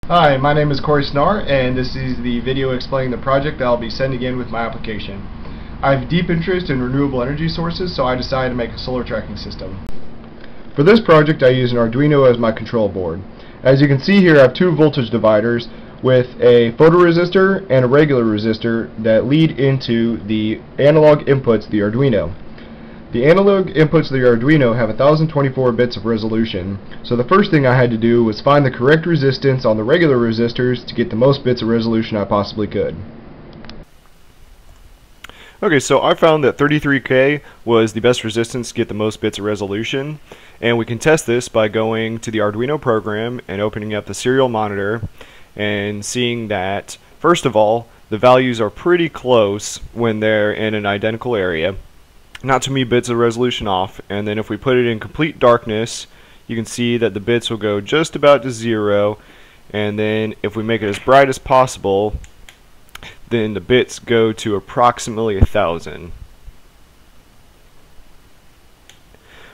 Hi, my name is Corey Snar, and this is the video explaining the project that I'll be sending in with my application. I have deep interest in renewable energy sources, so I decided to make a solar tracking system. For this project, I use an Arduino as my control board. As you can see here, I have two voltage dividers with a photoresistor and a regular resistor that lead into the analog inputs of the Arduino. The analog inputs of the Arduino have 1024 bits of resolution, so the first thing I had to do was find the correct resistance on the regular resistors to get the most bits of resolution I possibly could. Okay, so I found that 33K was the best resistance to get the most bits of resolution, and we can test this by going to the Arduino program and opening up the serial monitor and seeing that, first of all, the values are pretty close when they're in an identical area. Not too many bits of resolution off, and then if we put it in complete darkness, you can see that the bits will go just about to 0, and then if we make it as bright as possible, then the bits go to approximately 1,000.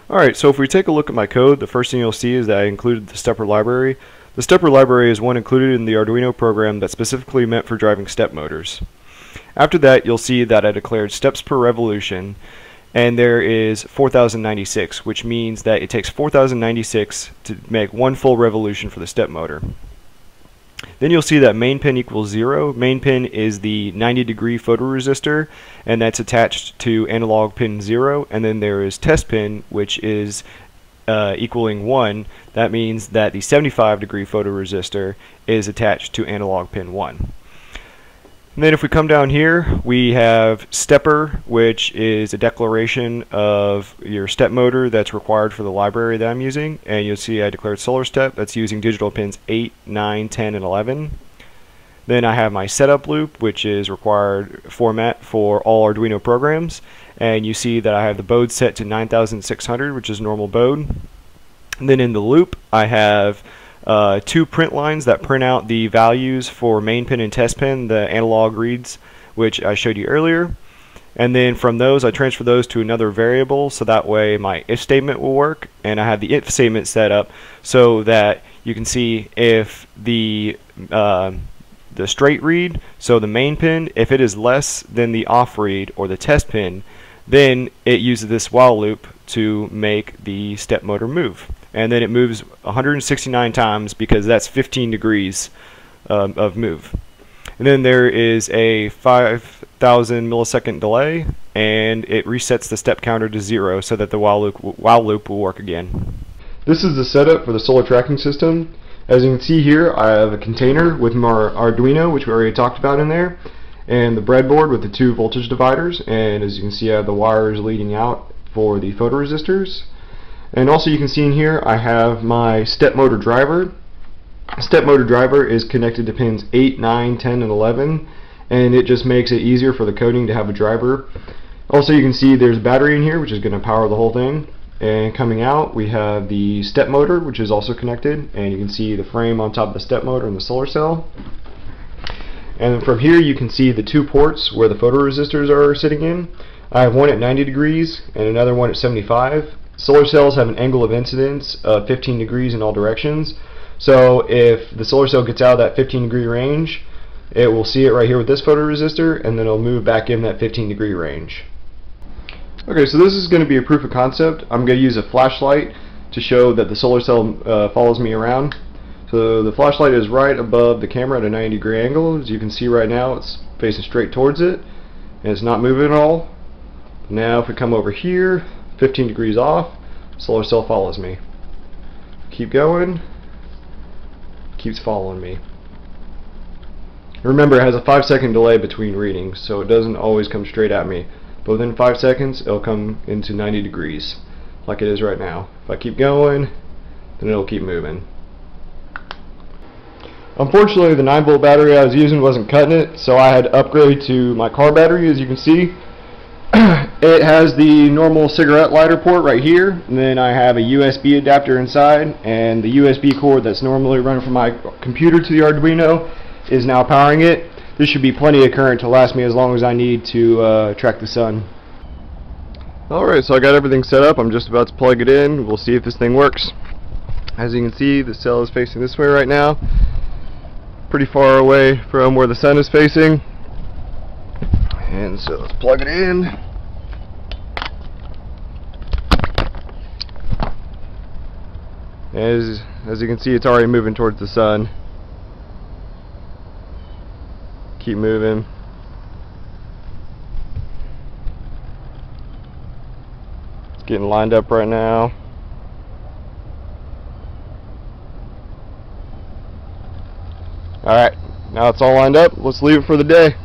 Alright, so if we take a look at my code, the first thing you'll see is that I included the stepper library. The stepper library is one included in the Arduino program that's specifically meant for driving step motors. After that, you'll see that I declared steps per revolution, and there is 4096, which means that it takes 4096 to make one full revolution for the step motor. Then you'll see that main pin equals 0. Main pin is the 90-degree photoresistor, and that's attached to analog pin 0. And then there is test pin, which is equaling 1. That means that the 75-degree photoresistor is attached to analog pin 1. And then if we come down here, we have stepper, which is a declaration of your step motor that's required for the library that I'm using. And you'll see I declared solar step. That's using digital pins 8, 9, 10, and 11. Then I have my setup loop, which is required format for all Arduino programs. And you see that I have the baud set to 9600, which is normal baud. And then in the loop, I have two print lines that print out the values for main pin and test pin, the analog reads, which I showed you earlier. And then from those, I transfer those to another variable, so that way my if statement will work. And I have the if statement set up so that you can see if the straight read, so the main pin, if it is less than the off read or the test pin, then it uses this while loop to make the step motor move. And then it moves 169 times because that's 15 degrees of move. And then there is a 5,000 millisecond delay, and it resets the step counter to 0 so that the while loop will work again. This is the setup for the solar tracking system. As you can see here, I have a container with my Arduino, which we already talked about in there, and the breadboard with the two voltage dividers. And as you can see, I have the wires leading out for the photoresistors. And also you can see in here I have my step motor driver. Step motor driver is connected to pins 8, 9, 10, and 11, and it just makes it easier for the coding to have a driver. Also you can see there's a battery in here which is going to power the whole thing. And coming out we have the step motor, which is also connected, and you can see the frame on top of the step motor and the solar cell. And from here you can see the two ports where the photoresistors are sitting in. I have one at 90 degrees and another one at 75. Solar cells have an angle of incidence of 15 degrees in all directions. So if the solar cell gets out of that 15 degree range, it will see it right here with this photoresistor, and then it'll move back in that 15 degree range. Okay, so this is going to be a proof of concept. I'm going to use a flashlight to show that the solar cell follows me around. So the flashlight is right above the camera at a 90 degree angle. As you can see right now, it's facing straight towards it, and it's not moving at all. Now if we come over here, 15 degrees off, solar cell follows me. Keep going, keeps following me. Remember, it has a 5-second delay between readings, so it doesn't always come straight at me. But within 5 seconds, it'll come into 90 degrees, like it is right now. If I keep going, then it'll keep moving. Unfortunately, the 9-volt battery I was using wasn't cutting it, so I had to upgrade to my car battery. As you can see, it has the normal cigarette lighter port right here, and then I have a USB adapter inside, and the USB cord that's normally running from my computer to the Arduino is now powering it. This should be plenty of current to last me as long as I need to track the sun. Alright, so I got everything set up. I'm just about to plug it in. We'll see if this thing works. As you can see, the cell is facing this way right now. pretty far away from where the sun is facing. And so let's plug it in. As you can see, it's already moving towards the sun. Keep moving. It's getting lined up right now. Alright, now it's all lined up. Let's leave it for the day.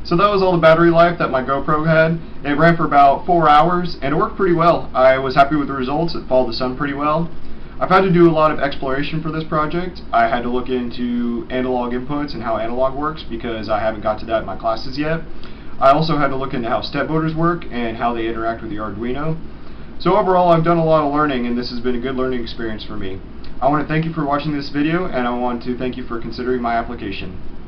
So that was all the battery life that my GoPro had. It ran for about 4 hours and it worked pretty well. I was happy with the results. It followed the sun pretty well. I've had to do a lot of exploration for this project. I had to look into analog inputs and how analog works because I haven't got to that in my classes yet. I also had to look into how step motors work and how they interact with the Arduino. So overall, I've done a lot of learning and this has been a good learning experience for me. I want to thank you for watching this video and I want to thank you for considering my application.